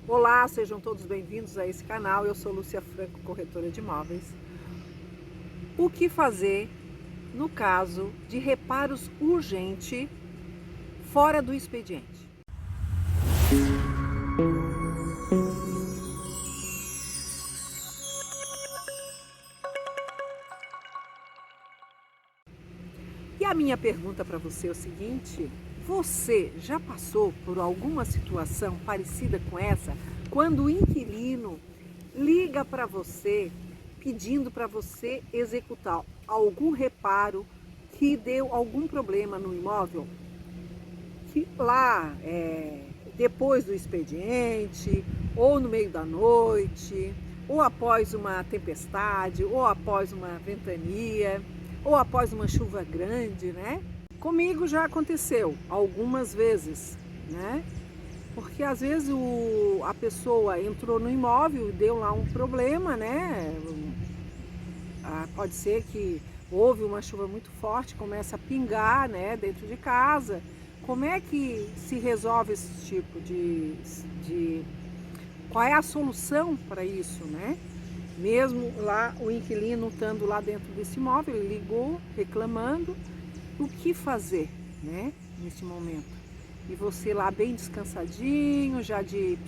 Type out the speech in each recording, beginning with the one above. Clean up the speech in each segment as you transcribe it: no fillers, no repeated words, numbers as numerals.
Olá, sejam todos bem-vindos a esse canal. Eu sou Lúcia Franco, corretora de imóveis. O que fazer no caso de reparos urgentes fora do expediente? E a minha pergunta para você é o seguinte: você já passou por alguma situação parecida com essa, quando o inquilino liga para você pedindo para você executar algum reparo que deu algum problema no imóvel? Que lá, depois do expediente, ou no meio da noite, ou após uma tempestade, ou após uma ventania, ou após uma chuva grande, né? Comigo já aconteceu algumas vezes, né? Porque às vezes a pessoa entrou no imóvel e deu lá um problema, né? Pode ser que houve uma chuva muito forte, começa a pingar, né, dentro de casa. Como é que se resolve esse tipo de... Qual é a solução para isso, né? Mesmo lá o inquilino estando lá dentro desse imóvel, ele ligou reclamando, o que fazer, né, nesse momento? E você lá bem descansadinho, já de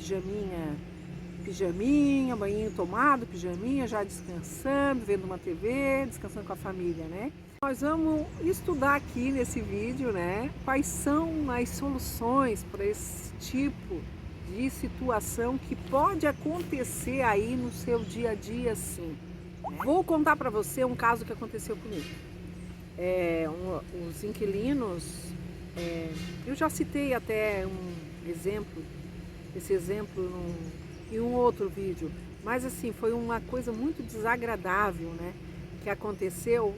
pijaminha, banhinho tomado, pijaminha, já descansando, vendo uma TV, descansando com a família, né? Nós vamos estudar aqui nesse vídeo, né, quais são as soluções para esse tipo de situação que pode acontecer aí no seu dia a dia, sim. Vou contar para você um caso que aconteceu comigo. Os inquilinos, eu já citei até um exemplo, esse exemplo em um outro vídeo, mas assim, foi uma coisa muito desagradável, né, que aconteceu.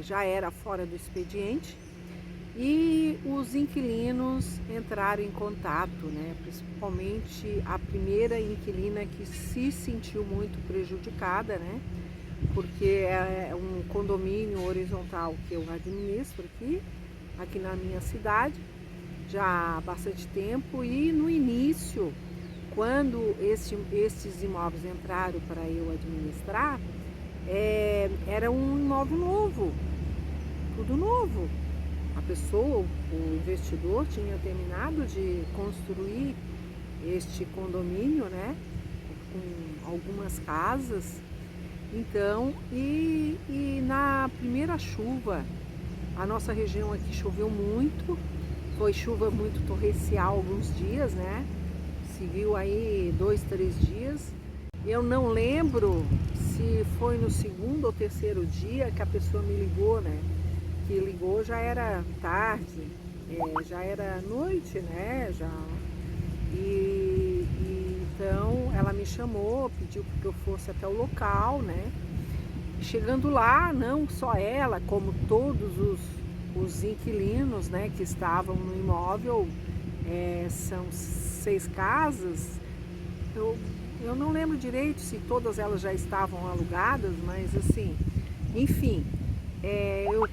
Já era fora do expediente e os inquilinos entraram em contato, né, principalmente a primeira inquilina, que se sentiu muito prejudicada, né, porque é um condomínio horizontal que eu administro aqui na minha cidade, já há bastante tempo. E no início, quando esses imóveis entraram para eu administrar, era um imóvel novo, tudo novo. A pessoa, o investidor, tinha terminado de construir este condomínio, né, com algumas casas. Então, e na primeira chuva, a nossa região aqui choveu muito, foi chuva muito torrencial alguns dias, né? Seguiu aí 2, 3 dias. Eu não lembro se foi no segundo ou terceiro dia que a pessoa me ligou, né? Que ligou já era tarde, já era noite, né? Então ela me chamou, pediu que eu fosse até o local, né? Chegando lá, não só ela, como todos os inquilinos, né, que estavam no imóvel, são 6 casas. Eu não lembro direito se todas elas já estavam alugadas, mas assim, enfim,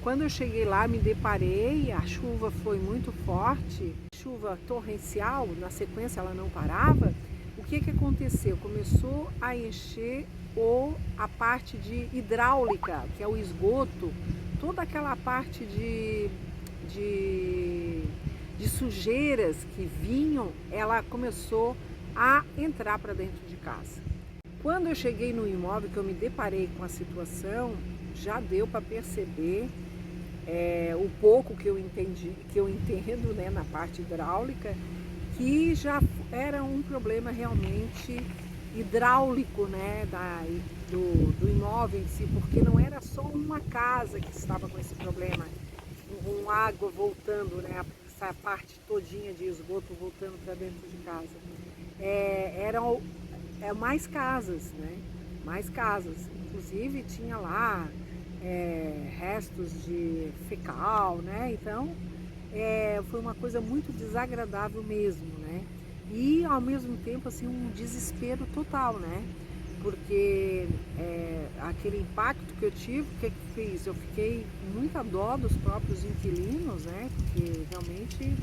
quando eu cheguei lá, me deparei, a chuva foi muito forte, chuva torrencial, na sequência ela não parava. O que aconteceu? Começou a encher a parte de hidráulica, que é o esgoto, toda aquela parte de sujeiras que vinham, ela começou a entrar para dentro de casa. Quando eu cheguei no imóvel, que eu me deparei com a situação, já deu para perceber o pouco que eu entendo, né, na parte hidráulica, que já era um problema realmente hidráulico, né, do imóvel em si, porque não era só uma casa que estava com esse problema, com água voltando, né, essa parte todinha de esgoto voltando para dentro de casa. Eram mais casas, né, mais casas. Inclusive tinha lá restos de fecal, né, então foi uma coisa muito desagradável mesmo, né? E ao mesmo tempo assim um desespero total, né? Porque aquele impacto que eu tive, o que eu fiz? Eu fiquei com muita dó dos próprios inquilinos, né? Porque realmente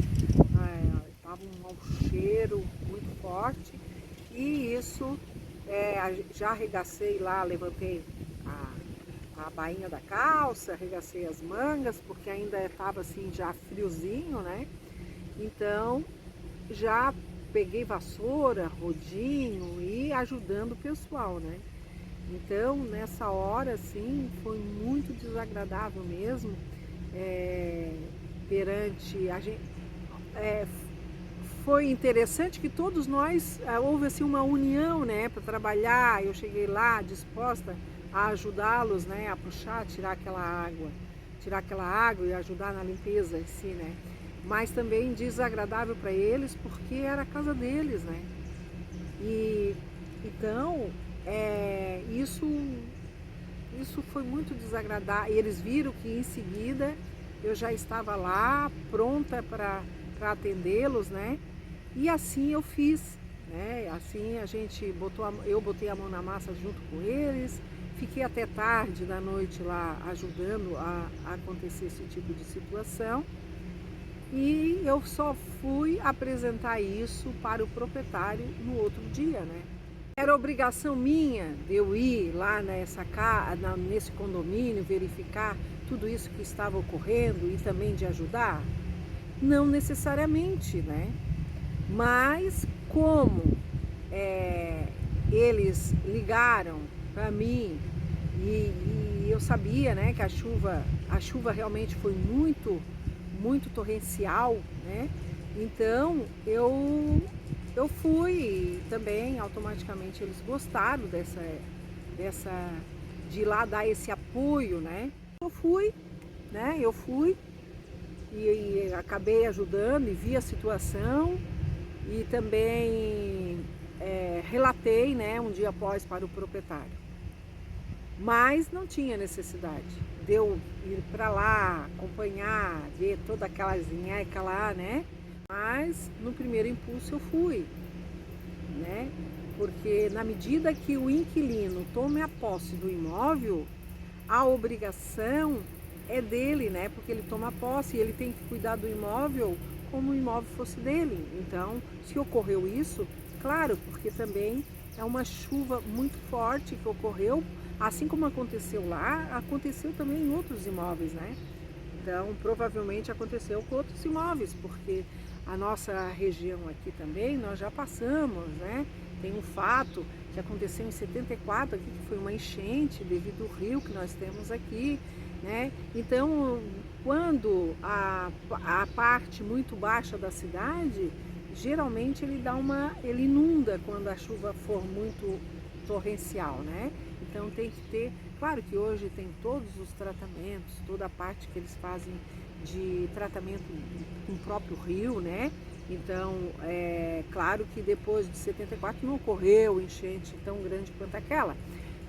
estava um mau cheiro muito forte. E isso, já arregacei lá, levantei a bainha da calça, arregacei as mangas, porque ainda estava assim já friozinho, né? Então já peguei vassoura, rodinho e ajudando o pessoal, né? Então nessa hora assim foi muito desagradável mesmo, perante a gente. Foi interessante que todos nós, houve assim uma união, né, para trabalhar. Eu cheguei lá disposta a ajudá-los, né, a puxar, tirar aquela água e ajudar na limpeza em si, né. Mas também desagradável para eles porque era a casa deles, né. E então isso foi muito desagradável. E eles viram que em seguida eu já estava lá pronta para atendê-los, né? E assim eu fiz, né? Assim eu botei a mão na massa junto com eles, fiquei até tarde da noite lá ajudando a acontecer esse tipo de situação. E eu só fui apresentar isso para o proprietário no outro dia, né? Era obrigação minha de eu ir lá nesse condomínio, verificar tudo isso que estava ocorrendo e também de ajudar? Não necessariamente, né? Mas como eles ligaram para mim e eu sabia, né, que a chuva realmente foi muito, muito torrencial, né? Então eu fui também, automaticamente eles gostaram de ir lá dar esse apoio, né? Eu fui e acabei ajudando e vi a situação e também relatei, né, um dia após para o proprietário. Mas não tinha necessidade de eu ir para lá, acompanhar, ver toda aquela zinheca lá, né? Mas no primeiro impulso eu fui, né? Porque na medida que o inquilino tome a posse do imóvel, a obrigação é dele, né? Porque ele toma posse e ele tem que cuidar do imóvel como o imóvel fosse dele. Então, se ocorreu isso, claro, porque também é uma chuva muito forte que ocorreu, assim como aconteceu lá, aconteceu também em outros imóveis, né? Então, provavelmente aconteceu com outros imóveis, porque a nossa região aqui também, nós já passamos, né? Tem um fato que aconteceu em 74 aqui, que foi uma enchente devido ao rio que nós temos aqui, né? Então, quando a parte muito baixa da cidade, geralmente ele inunda quando a chuva for muito torrencial, né? Então tem que ter, claro que hoje tem todos os tratamentos, toda a parte que eles fazem de tratamento com o próprio rio, né? Então, claro que depois de 74 não ocorreu enchente tão grande quanto aquela,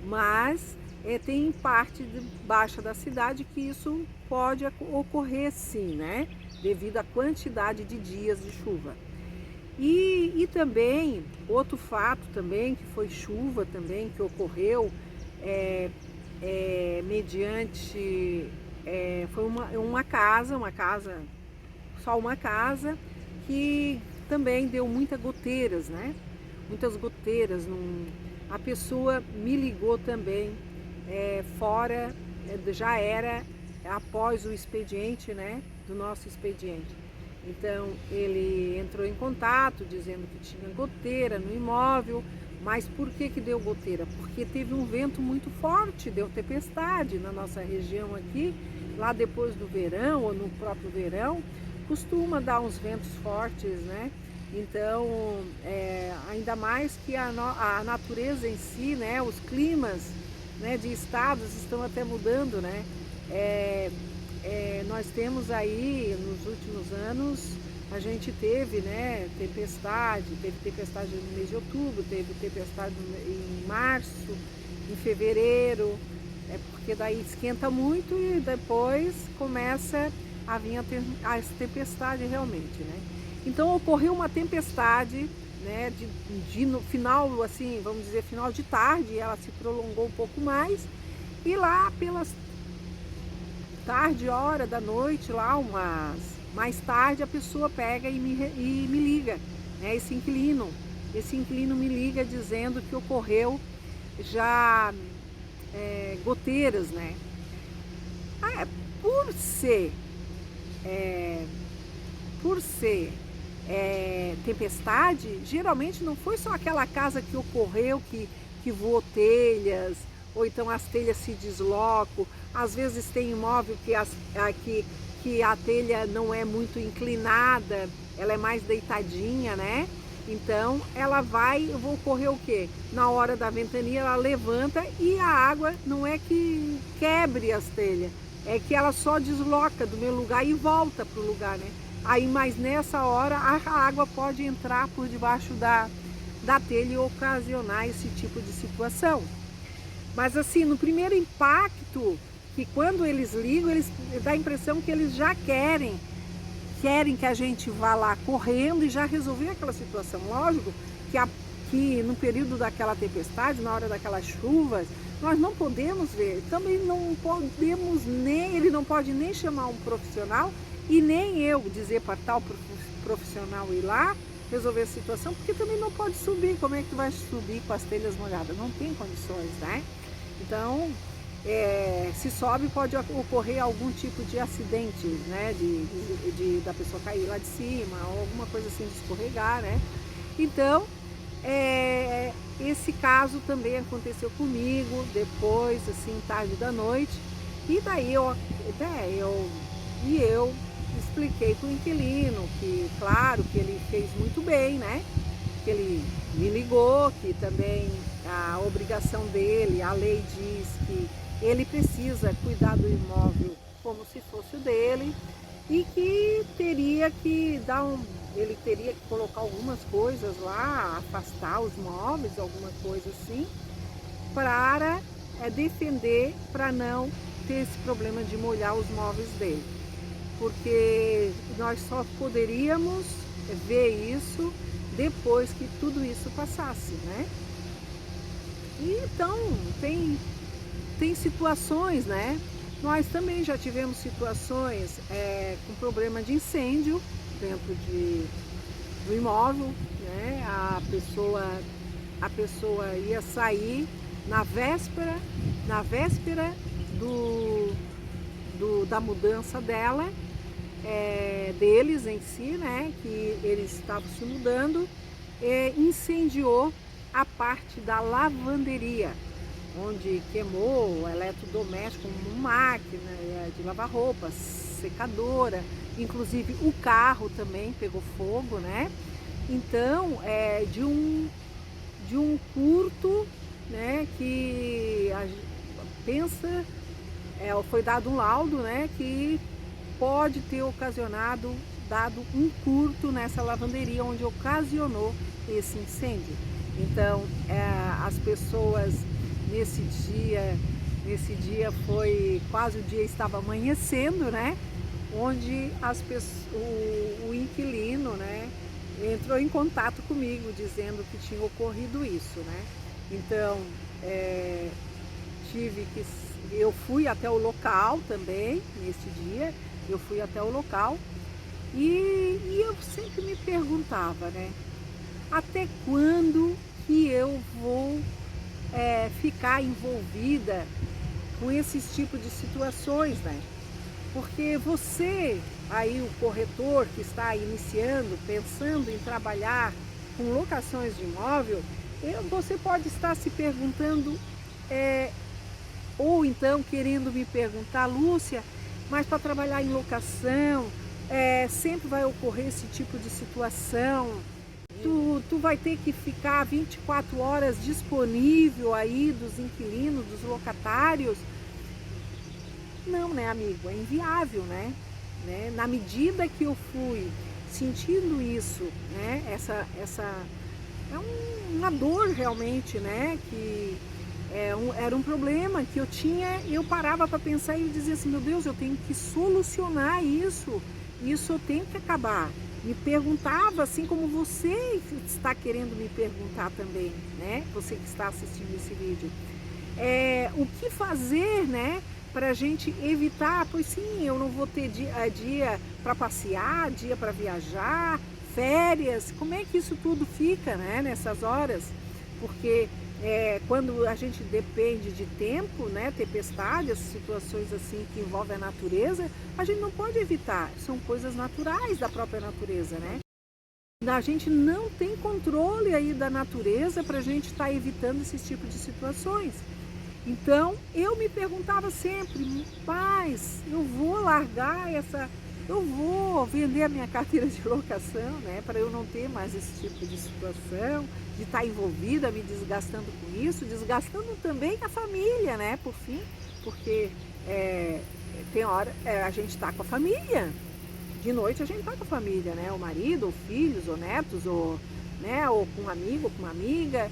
mas tem parte baixa da cidade que isso pode ocorrer sim, né? Devido à quantidade de dias de chuva. E também, outro fato também, que foi chuva também, que ocorreu mediante, foi uma casa, só uma casa, que também deu muitas goteiras, né? Muitas goteiras. A pessoa me ligou também, já era após o expediente, né? Do nosso expediente. Então ele entrou em contato dizendo que tinha goteira no imóvel. Mas por que deu goteira? Porque teve um vento muito forte, deu tempestade na nossa região aqui. Lá depois do verão ou no próprio verão, costuma dar uns ventos fortes, né? Então, ainda mais que a natureza em si, né? Os climas, né, de estados estão até mudando, né? Nós temos aí, nos últimos anos, a gente teve, né, teve tempestade no mês de outubro, teve tempestade em março, em fevereiro, porque daí esquenta muito e depois começa a vir as tempestades realmente, né? Então ocorreu uma tempestade, né, no final, assim, vamos dizer, final de tarde, ela se prolongou um pouco mais, e lá pelas tarde, hora da noite, lá mais tarde a pessoa pega e me liga, né, esse inquilino, esse inquilino me liga dizendo que ocorreu já goteiras, né? Ah, por ser, é, por ser tempestade, geralmente não foi só aquela casa que ocorreu que voou telhas, ou então as telhas se deslocam. Às vezes tem imóvel que a telha não é muito inclinada, ela é mais deitadinha, né? Então ela vai ocorrer o quê? Na hora da ventania ela levanta e a água não é que quebre as telhas, é que ela só desloca do meu lugar e volta para o lugar, né? Aí, mas nessa hora a água pode entrar por debaixo da telha e ocasionar esse tipo de situação. Mas assim, no primeiro impacto, que quando eles ligam, eles dá a impressão que eles já querem que a gente vá lá correndo e já resolver aquela situação. Lógico que no período daquela tempestade, na hora daquelas chuvas, nós não podemos ver, também não podemos nem, ele não pode nem chamar um profissional e nem eu dizer para tal profissional ir lá resolver a situação, porque também não pode subir. Como é que tu vai subir com as telhas molhadas? Não tem condições, né? Então, se sobe, pode ocorrer algum tipo de acidente, né? Da pessoa cair lá de cima, ou alguma coisa assim, de escorregar, né? Então, esse caso também aconteceu comigo, depois, assim, tarde da noite, e daí eu expliquei para o inquilino que, claro, que ele fez muito bem, né? Que ele me ligou, que também a obrigação dele, a lei diz que ele precisa cuidar do imóvel como se fosse o dele e que ele teria que colocar algumas coisas lá, afastar os móveis, alguma coisa assim, para defender, para não ter esse problema de molhar os móveis dele. Porque nós só poderíamos ver isso depois que tudo isso passasse, né? E então, tem situações, né? Nós também já tivemos situações com problema de incêndio dentro do imóvel, né? A pessoa ia sair na véspera da mudança dela, deles em si, né? Que eles estavam se mudando, incendiou a parte da lavanderia, onde queimou o eletrodoméstico, como máquina de lavar roupas, secadora, inclusive o carro também pegou fogo, né? Então, de um curto, né, que foi dado um laudo, né, que pode ter dado um curto nessa lavanderia, onde ocasionou esse incêndio. Então, as pessoas nesse dia foi quase o dia estava amanhecendo, né? Onde o inquilino, né, entrou em contato comigo dizendo que tinha ocorrido isso, né? Então, eu fui até o local também nesse dia. Eu fui até o local e eu sempre me perguntava, né? Até quando que eu vou ficar envolvida com esses tipos de situações, né? Porque você, aí o corretor que está iniciando, pensando em trabalhar com locações de imóvel, você pode estar se perguntando, ou então querendo me perguntar, Lúcia, mas para trabalhar em locação, sempre vai ocorrer esse tipo de situação. Tu vai ter que ficar 24 horas disponível aí dos inquilinos, dos locatários. Não, né, amigo? É inviável, né? Na medida que eu fui sentindo isso, né? Essa uma dor realmente, né? Que era um problema que eu tinha, eu parava para pensar e dizia assim, meu Deus, eu tenho que solucionar isso eu tenho que acabar. Me perguntava, assim como você está querendo me perguntar também, né? Você que está assistindo esse vídeo. O que fazer, né? Para a gente evitar, pois sim, eu não vou ter dia para passear, dia para viajar, férias, como é que isso tudo fica, né, nessas horas? Porque quando a gente depende de tempo, né, tempestades, situações assim que envolvem a natureza, a gente não pode evitar, são coisas naturais da própria natureza, né? A gente não tem controle aí da natureza para a gente estar evitando esses tipos de situações. Então eu me perguntava sempre, mas eu vou largar eu vou vender a minha carteira de locação, né, para eu não ter mais esse tipo de situação, de estar envolvida, me desgastando com isso, desgastando também a família, né, por fim, porque tem hora a gente está com a família. De noite a gente está com a família, né? O marido, ou filhos, ou netos, ou, né? Ou com um amigo, ou com uma amiga.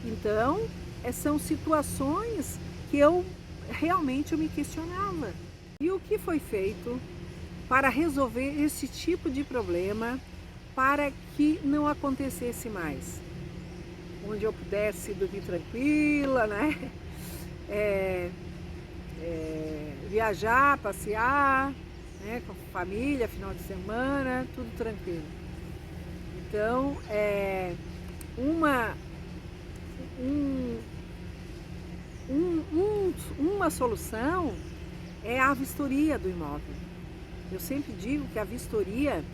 Então, são situações que eu realmente me questionava. E o que foi feito para resolver esse tipo de problema para que não acontecesse mais? Onde eu pudesse dormir tranquila, né? Viajar, passear, né, com família, final de semana, tudo tranquilo. Então, uma solução é a vistoria do imóvel. Eu sempre digo que a vistoria,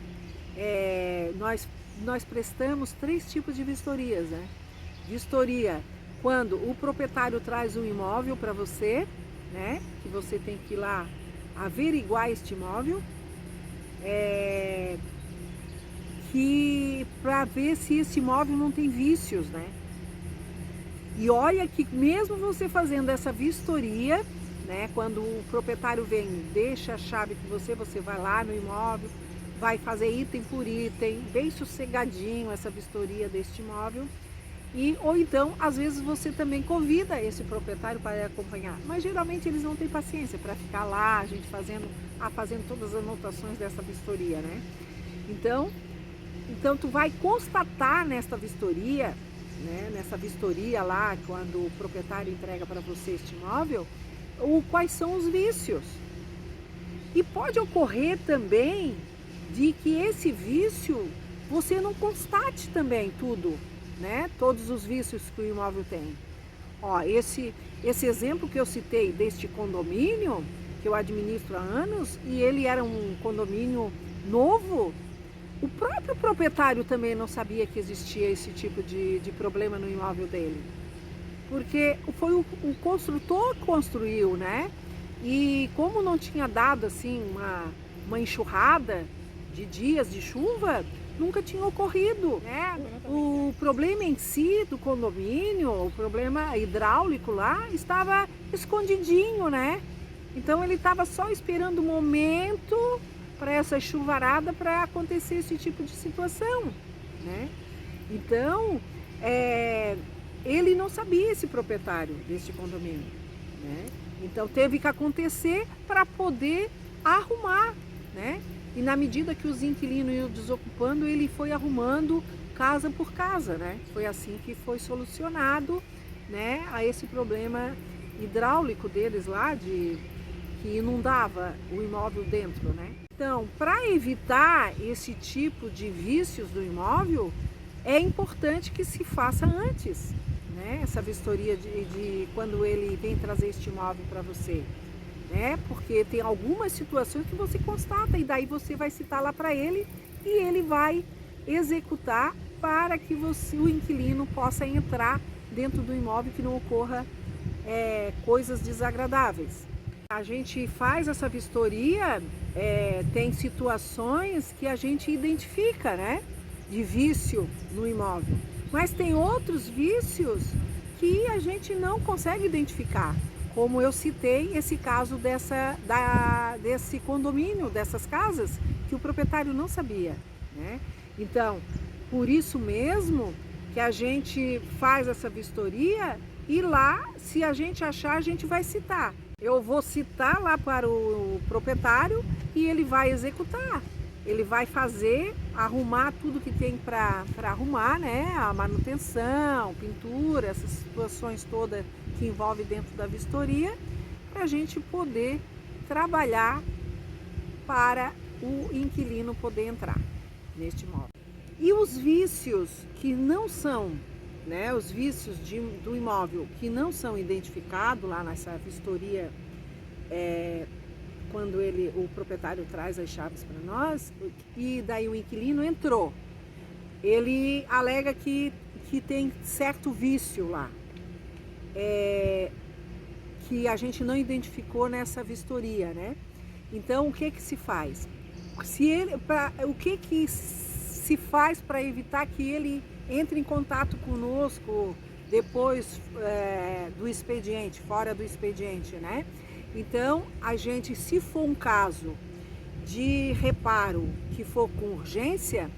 nós prestamos 3 tipos de vistorias, né? Vistoria quando o proprietário traz um imóvel para você, né, que você tem que ir lá averiguar este imóvel, que para ver se esse imóvel não tem vícios, né? E olha que mesmo você fazendo essa vistoria, né, quando o proprietário vem, deixa a chave com você, você vai lá no imóvel, vai fazer item por item, bem sossegadinho essa vistoria deste imóvel. Ou então, às vezes você também convida esse proprietário para acompanhar, mas geralmente eles não têm paciência para ficar lá, a gente fazendo todas as anotações dessa vistoria, né? Então tu vai constatar nessa vistoria, né, nessa vistoria lá, quando o proprietário entrega para você este imóvel, quais são os vícios. E pode ocorrer também de que esse vício você não constate também tudo, né? Todos os vícios que o imóvel tem. Ó, esse exemplo que eu citei deste condomínio, que eu administro há anos, e ele era um condomínio novo, o próprio proprietário também não sabia que existia esse tipo de problema no imóvel dele. Porque foi o construtor que construiu, né? E como não tinha dado assim uma enxurrada de dias de chuva, nunca tinha ocorrido, né? O problema em si do condomínio, o problema hidráulico lá, estava escondidinho, né? Então ele estava só esperando o momento para essa chuvarada para acontecer esse tipo de situação, né? Então, ele não sabia, esse proprietário deste condomínio, né? Então teve que acontecer para poder arrumar, né? E na medida que os inquilinos iam desocupando, ele foi arrumando casa por casa, né? Foi assim que foi solucionado, né, a esse problema hidráulico deles lá, que inundava o imóvel dentro, né? Então, para evitar esse tipo de vícios do imóvel, é importante que se faça antes, né? Essa vistoria de quando ele vem trazer este imóvel para você. Né? Porque tem algumas situações que você constata e daí você vai citar lá para ele e ele vai executar para que o inquilino possa entrar dentro do imóvel, que não ocorra coisas desagradáveis. A gente faz essa vistoria, tem situações que a gente identifica, né, de vício no imóvel, mas tem outros vícios que a gente não consegue identificar. Como eu citei esse caso desse condomínio, dessas casas, que o proprietário não sabia, né? Então, por isso mesmo que a gente faz essa vistoria e lá, se a gente achar, a gente vai citar. Eu vou citar lá para o proprietário e ele vai executar. Ele vai arrumar tudo que tem para arrumar, né? A manutenção, pintura, essas situações todas que envolve dentro da vistoria, para a gente poder trabalhar para o inquilino poder entrar neste imóvel. E os vícios que não são, né, os vícios do imóvel que não são identificados lá nessa vistoria, quando o proprietário traz as chaves para nós, e daí o inquilino entrou, ele alega que tem certo vício lá, que a gente não identificou nessa vistoria, né? Então, o que se faz? O que se faz para evitar que ele entre em contato conosco depois do expediente, fora do expediente, né? Então, a gente, se for um caso de reparo que for com urgência,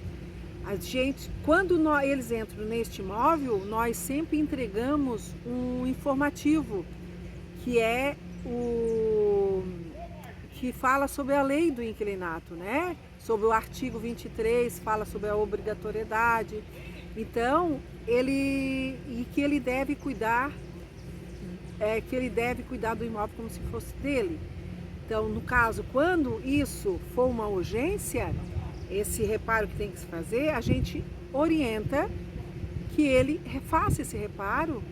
a gente, quando eles entram neste imóvel, nós sempre entregamos um informativo, que é que fala sobre a lei do inquilinato, né? Sobre o artigo 23, fala sobre a obrigatoriedade. Então, que ele deve cuidar do imóvel como se fosse dele. Então, no caso, quando isso for uma urgência, esse reparo que tem que se fazer, a gente orienta que ele faça esse reparo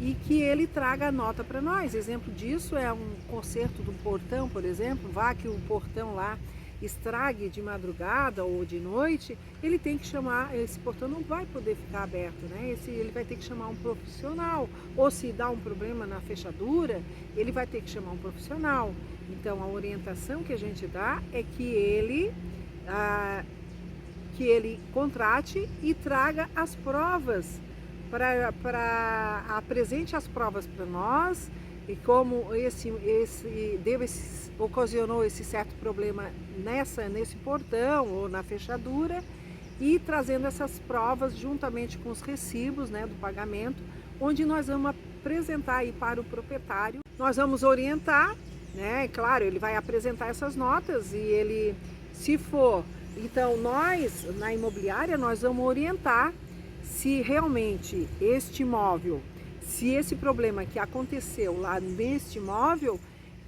e que ele traga a nota para nós. Exemplo disso é um conserto do portão, por exemplo, vá que o portão lá estrague de madrugada ou de noite, ele tem que chamar, esse portão não vai poder ficar aberto, né? Ele vai ter que chamar um profissional, ou se dá um problema na fechadura, ele vai ter que chamar um profissional. Então, a orientação que a gente dá é que ele contrate e traga as provas, apresente as provas para nós, e como ocasionou esse certo problema nesse portão ou na fechadura, e trazendo essas provas juntamente com os recibos, né, do pagamento, onde nós vamos apresentar aí para o proprietário. Nós vamos orientar, né, claro, ele vai apresentar essas notas e ele, se for, então nós, na imobiliária, nós vamos orientar se realmente este imóvel, se esse problema que aconteceu lá neste imóvel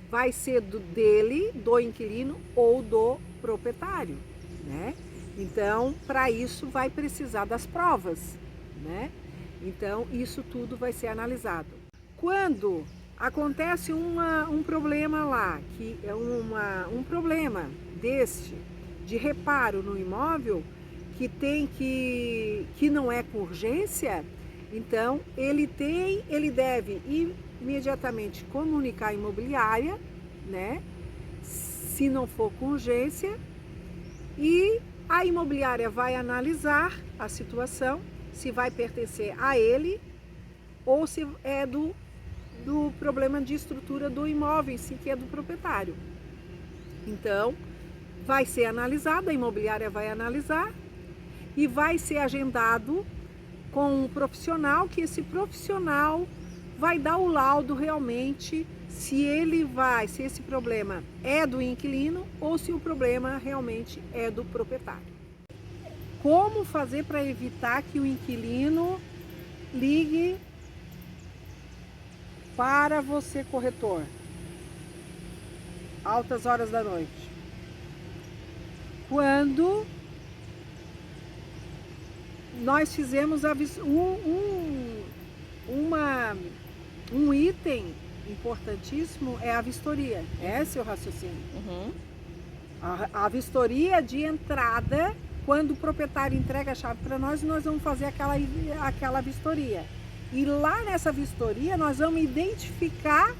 vai ser dele, do inquilino ou do proprietário, né? Então, para isso vai precisar das provas, né? Então, isso tudo vai ser analisado. Quando acontece um problema lá, que é um problema de reparo no imóvel, que não é com urgência, então ele deve imediatamente comunicar a imobiliária, né? Se não for com urgência, e a imobiliária vai analisar a situação, se vai pertencer a ele ou se é do problema de estrutura do imóvel em si, que é do proprietário. Então, vai ser analisado, a imobiliária vai analisar e vai ser agendado com um profissional, que esse profissional vai dar o laudo realmente se esse problema é do inquilino ou se o problema realmente é do proprietário. Como fazer para evitar que o inquilino ligue para você, corretor, altas horas da noite? Quando nós fizemos um item importantíssimo, é a vistoria. Esse é o raciocínio. Uhum. A vistoria de entrada, quando o proprietário entrega a chave para nós, nós vamos fazer aquela vistoria. E lá nessa vistoria nós vamos identificar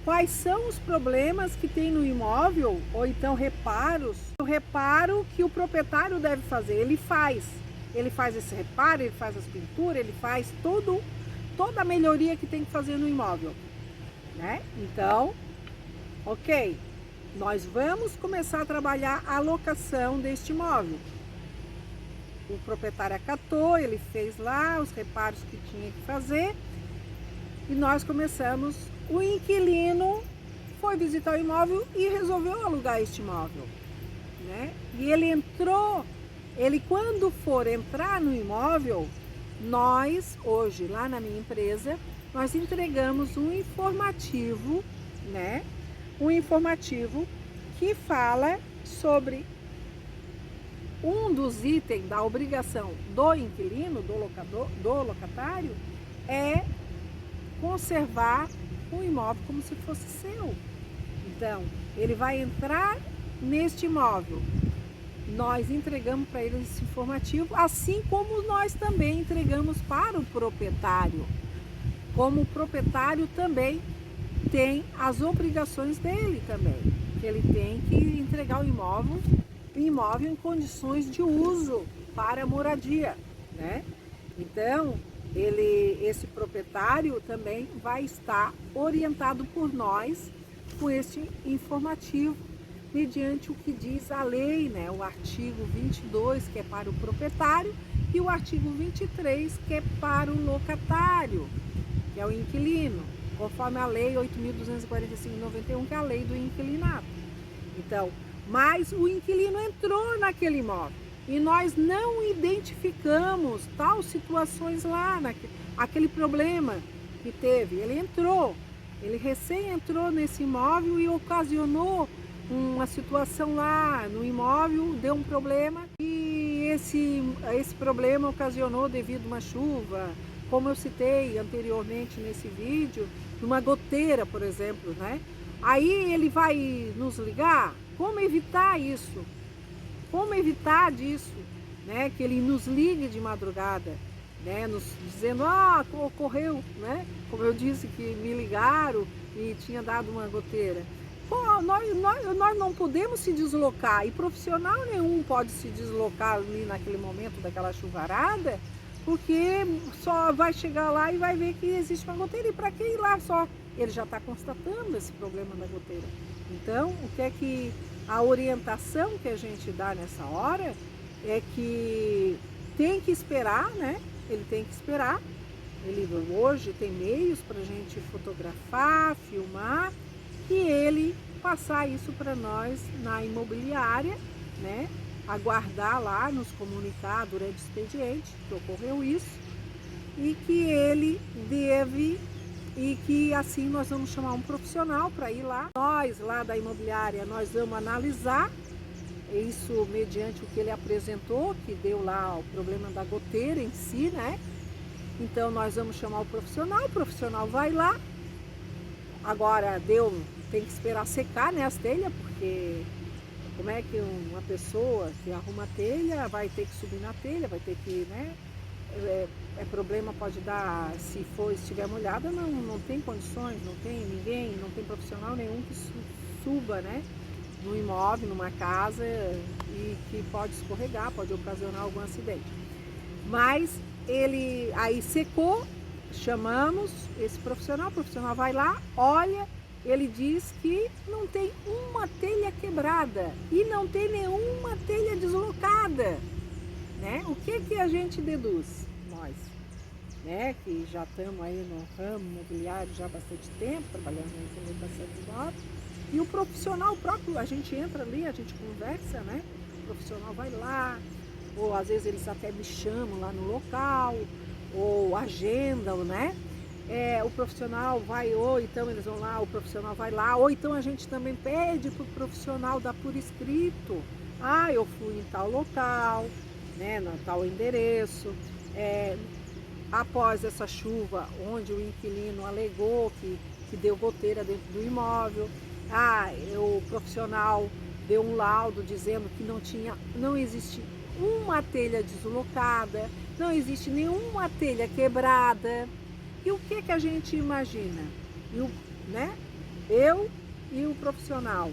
quais são os problemas que tem no imóvel, ou então reparos. O reparo que o proprietário deve fazer, ele faz esse reparo, ele faz as pinturas, ele faz toda a melhoria que tem que fazer no imóvel, né? Então, ok, nós vamos começar a trabalhar a locação deste imóvel. O proprietário acatou, ele fez lá os reparos que tinha que fazer e nós começamos. O inquilino foi visitar o imóvel e resolveu alugar este imóvel, né? E ele quando for entrar no imóvel, nós hoje lá na minha empresa, nós entregamos um informativo, né? Um informativo que fala sobre um dos itens da obrigação do inquilino, do locatário, é conservar o imóvel como se fosse seu. Então, ele vai entrar neste imóvel. Nós entregamos para ele esse informativo, assim como nós também entregamos para o proprietário. Como o proprietário também tem as obrigações dele também, que ele tem que entregar o imóvel em condições de uso para a moradia, né? Então, esse proprietário também vai estar orientado por nós com este informativo, mediante o que diz a lei, né? O artigo 22, que é para o proprietário, e o artigo 23, que é para o locatário, que é o inquilino, conforme a lei 8.245/91, que é a lei do inquilinato. Então, mas o inquilino entrou naquele imóvel e nós não identificamos tal situações lá, aquele problema que teve. Ele recém entrou nesse imóvel e ocasionou uma situação lá no imóvel, deu um problema e esse problema ocasionou devido a uma chuva, como eu citei anteriormente nesse vídeo, uma goteira, por exemplo, né? Aí ele vai nos ligar, como evitar isso? Como evitar disso, né? Que ele nos ligue de madrugada, né? Nos dizendo, ocorreu, né? Como eu disse, que me ligaram e tinha dado uma goteira. Pô, nós não podemos se deslocar, e profissional nenhum pode se deslocar ali naquele momento daquela chuvarada, porque só vai chegar lá e vai ver que existe uma goteira. E para que ir lá só? Ele já está constatando esse problema da goteira. Então, o que é que a orientação que a gente dá nessa hora é que tem que esperar, né? Ele tem que esperar. Ele hoje tem meios para a gente fotografar, filmar e ele passar isso para nós na imobiliária, né? Aguardar lá, nos comunicar durante o expediente que ocorreu isso e que ele deve, e que assim nós vamos chamar um profissional para ir lá. Nós lá da imobiliária, nós vamos analisar isso mediante o que ele apresentou, que deu lá o problema da goteira em si, né? Então nós vamos chamar o profissional vai lá. Agora tem que esperar secar, né, as telhas, porque como é que uma pessoa que arruma a telha vai ter que subir na telha, vai ter que, né? Problema pode dar, se estiver molhada, não tem condições, não tem ninguém, não tem profissional nenhum que suba, né? No imóvel, numa casa, e que pode escorregar, pode ocasionar algum acidente. Mas ele aí secou, chamamos esse profissional, o profissional vai lá, olha, ele diz que não tem uma telha quebrada e não tem nenhuma telha deslocada, né? O que a gente deduz? Nós, né, que já estamos aí no ramo imobiliário já há bastante tempo, trabalhando em implementação de imóveis, e o profissional próprio, a gente entra ali, a gente conversa, né? O profissional vai lá, ou às vezes eles até me chamam lá no local, ou agendam, né? O profissional vai, ou então eles vão lá, o profissional vai lá, ou então a gente também pede para o profissional dar por escrito, eu fui em tal local, né, no tal endereço, após essa chuva, onde o inquilino alegou que deu goteira dentro do imóvel, o profissional deu um laudo dizendo que não existe uma telha deslocada, não existe nenhuma telha quebrada. E o que a gente imagina? Eu e o profissional,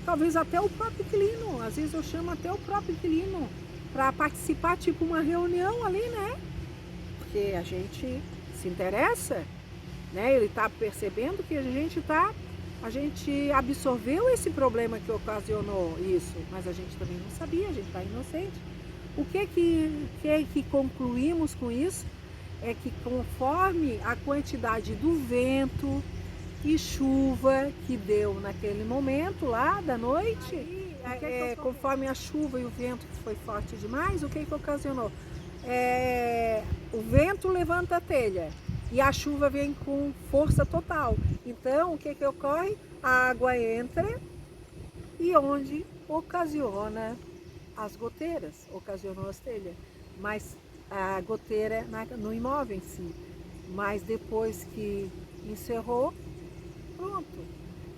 talvez até o próprio inquilino, às vezes eu chamo até o próprio inquilino para participar, tipo uma reunião ali, né? Porque a gente se interessa, né? Ele está percebendo que a gente absorveu esse problema que ocasionou isso, mas a gente também não sabia, a gente está inocente. O que concluímos com isso? É que conforme a quantidade do vento e chuva que deu naquele momento lá da noite, conforme a chuva e o vento que foi forte demais, o que ocasionou? O vento levanta a telha e a chuva vem com força total. Então, o que ocorre? A água entra e onde ocasiona as goteiras, ocasionou as telhas, mas a goteira no imóvel em si. Mas depois que encerrou, pronto.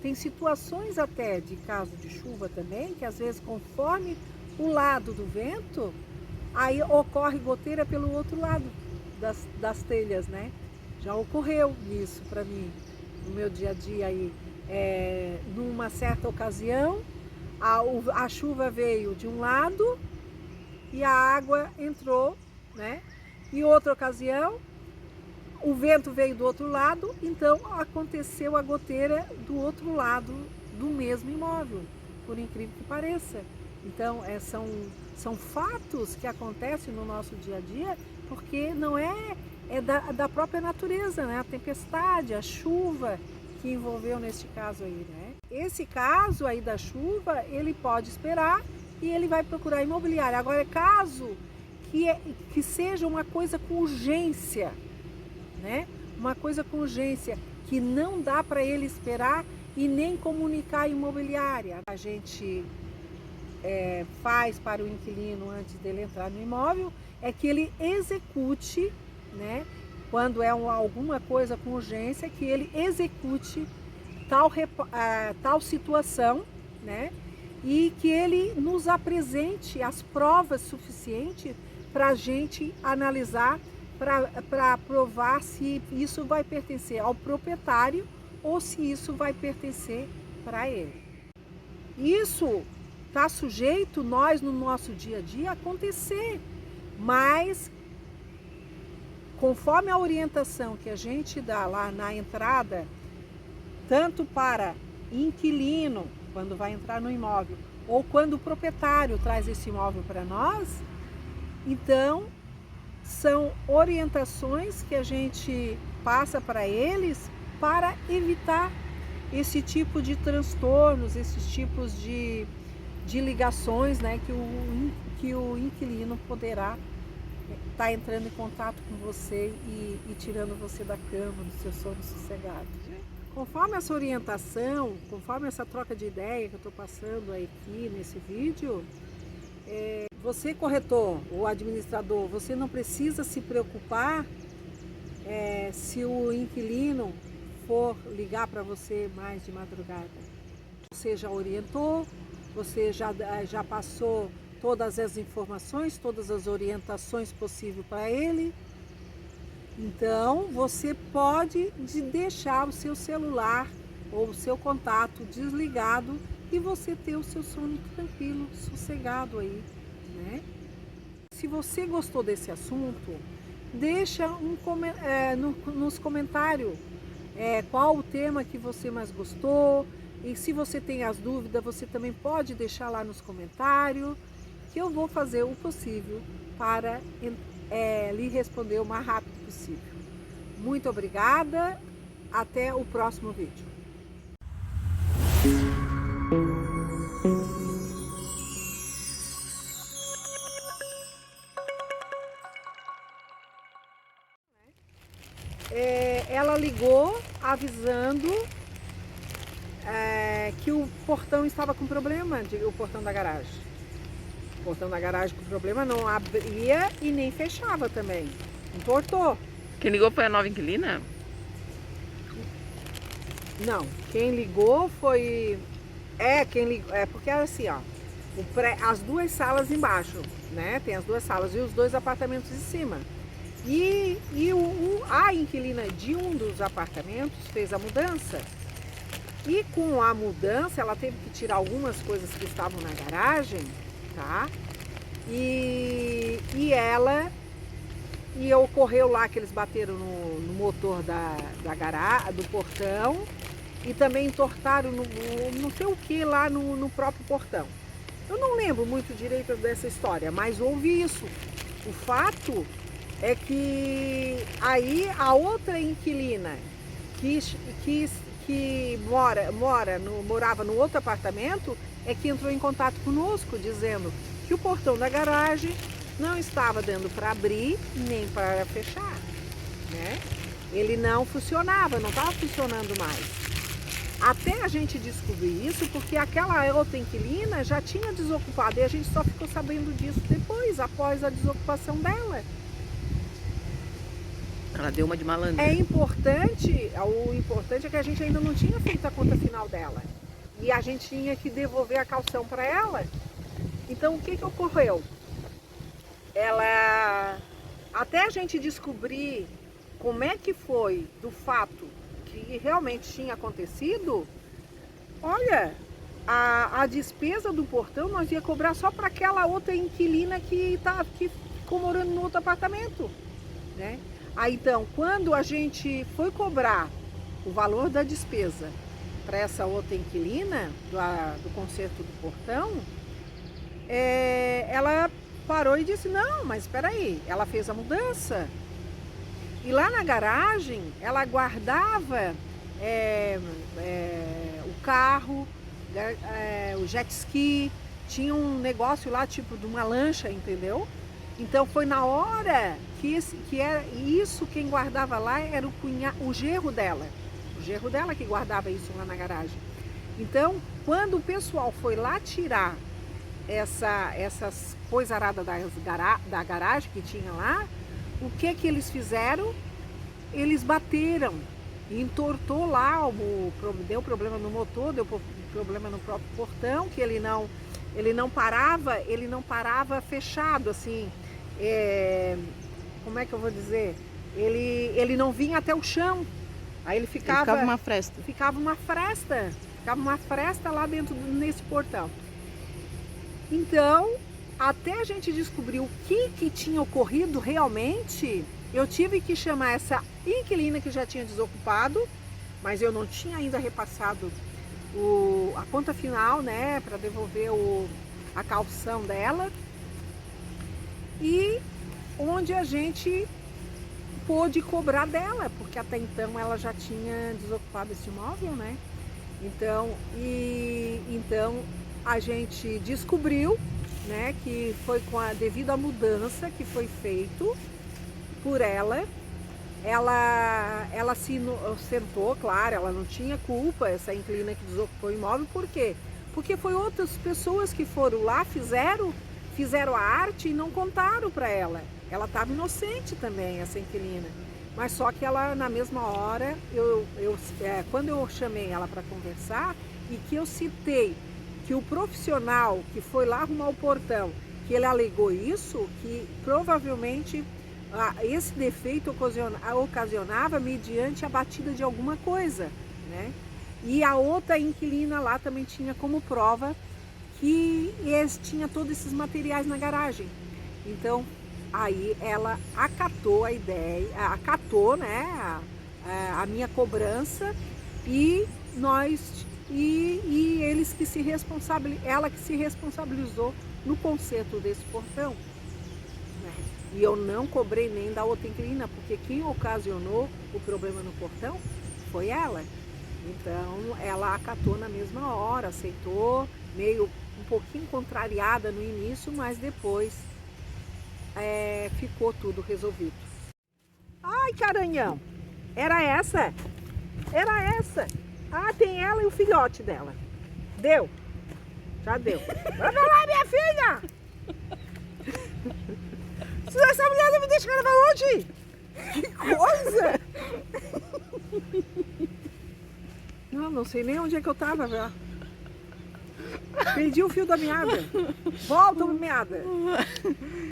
Tem situações até de caso de chuva também, que às vezes conforme o lado do vento, aí ocorre goteira pelo outro lado das telhas, né? Já ocorreu isso para mim, no meu dia a dia aí. Numa certa ocasião, a chuva veio de um lado e a água entrou, né? E outra ocasião, o vento veio do outro lado, então aconteceu a goteira do outro lado do mesmo imóvel, por incrível que pareça. Então, são fatos que acontecem no nosso dia a dia, porque não é da própria natureza, né? A tempestade, a chuva que envolveu neste caso aí, né? Esse caso aí da chuva, ele pode esperar e ele vai procurar imobiliária. Agora, caso que seja uma coisa com urgência, né? Uma coisa com urgência que não dá para ele esperar e nem comunicar a imobiliária. A gente faz para o inquilino antes dele entrar no imóvel é que ele execute, né? Quando é alguma coisa com urgência, que ele execute tal situação, né? E que ele nos apresente as provas suficientes para a gente analisar, para provar se isso vai pertencer ao proprietário ou se isso vai pertencer para ele. Isso está sujeito, nós no nosso dia a dia, a acontecer, mas conforme a orientação que a gente dá lá na entrada, tanto para inquilino, quando vai entrar no imóvel, ou quando o proprietário traz esse imóvel para nós, então são orientações que a gente passa para eles para evitar esse tipo de transtornos, esses tipos de ligações, né, que o inquilino poderá estar entrando em contato com você e tirando você da cama, do seu sono sossegado. Conforme essa orientação, conforme essa troca de ideia que eu estou passando aqui nesse vídeo, você corretor ou administrador, você não precisa se preocupar se o inquilino for ligar para você mais de madrugada. Você já orientou, você já passou todas as informações, todas as orientações possíveis para ele. Então, você pode deixar o seu celular ou o seu contato desligado e você ter o seu sono tranquilo, sossegado aí, né? Se você gostou desse assunto, deixa nos comentários qual o tema que você mais gostou. E se você tem as dúvidas, você também pode deixar lá nos comentários, que eu vou fazer o possível para lhe responder o mais rápido possível. Muito obrigada, até o próximo vídeo. Ela ligou avisando que o portão estava com problema, o portão da garagem. O portão da garagem com problema não abria e nem fechava também. Importou. Quem ligou foi a nova inquilina? Não, quem ligou foi... quem ligou... porque era assim, ó. As duas salas embaixo, né? Tem as duas salas e os dois apartamentos em cima. E a inquilina de um dos apartamentos fez a mudança. E com a mudança, ela teve que tirar algumas coisas que estavam na garagem, tá? E ocorreu lá que eles bateram no motor da garagem, do portão, e também entortaram não sei o que lá no próprio portão. Eu não lembro muito direito dessa história, mas houve isso. O fato é que aí a outra inquilina que morava no outro apartamento é que entrou em contato conosco, dizendo que o portão da garagem não estava dando para abrir nem para fechar, né? Ele não funcionava, não estava funcionando mais. Até a gente descobrir isso, porque aquela outra inquilina já tinha desocupado e a gente só ficou sabendo disso depois, após a desocupação dela. Ela deu uma de malandra. O importante é que a gente ainda não tinha feito a conta final dela. E a gente tinha que devolver a calção para ela. Então o que ocorreu? Até a gente descobrir como é que foi do fato que realmente tinha acontecido, olha, a despesa do portão nós ia cobrar só para aquela outra inquilina que ficou morando no outro apartamento, né? Aí então, quando a gente foi cobrar o valor da despesa para essa outra inquilina do conserto do portão, ela parou e disse, não, mas espera aí, ela fez a mudança. E lá na garagem, ela guardava o carro, o jet ski, tinha um negócio lá tipo de uma lancha, entendeu? Então foi na hora que era isso, quem guardava lá era o genro dela. O genro dela que guardava isso lá na garagem. Então, quando o pessoal foi lá tirar essas coisaradas da garagem que tinha lá, o que eles fizeram? Eles bateram, entortou lá, deu problema no motor, deu problema no próprio portão, que ele não parava fechado, assim, como é que eu vou dizer? Ele não vinha até o chão, aí ele ficava uma fresta. Ficava uma fresta lá dentro nesse portão. Então, até a gente descobrir o que tinha ocorrido realmente, eu tive que chamar essa inquilina que já tinha desocupado, mas eu não tinha ainda repassado a conta final, né, para devolver a calção dela. E onde a gente pôde cobrar dela, porque até então ela já tinha desocupado esse imóvel, né? Então a gente descobriu, né, que foi devido à mudança que foi feito por ela se sentou, claro, ela não tinha culpa, essa inquilina que desocupou o imóvel. Por quê? Porque foi outras pessoas que foram lá, fizeram a arte e não contaram para ela. Ela estava inocente também, essa inquilina. Mas só que ela, na mesma hora, quando eu chamei ela para conversar e que eu citei que o profissional que foi lá arrumar o portão, que ele alegou isso, que provavelmente esse defeito ocasionava mediante a batida de alguma coisa, né? E a outra inquilina lá também tinha como prova que tinha todos esses materiais na garagem. Então, aí ela acatou a ideia, né, a minha cobrança, e eles ela que se responsabilizou no conserto desse portão, né? E eu não cobrei nem da outra inquilina, porque quem ocasionou o problema no portão foi ela. Então ela acatou na mesma hora, aceitou, meio um pouquinho contrariada no início, mas depois ficou tudo resolvido. Ai, caranhão! Era essa? Era essa! Ah, tem ela e o filhote dela. Deu? Já deu. Vai lá, minha filha! Essa mulher me deixa gravar hoje! Que coisa! Não sei nem onde é que eu tava já. Perdi o fio da meada. Volta, meada!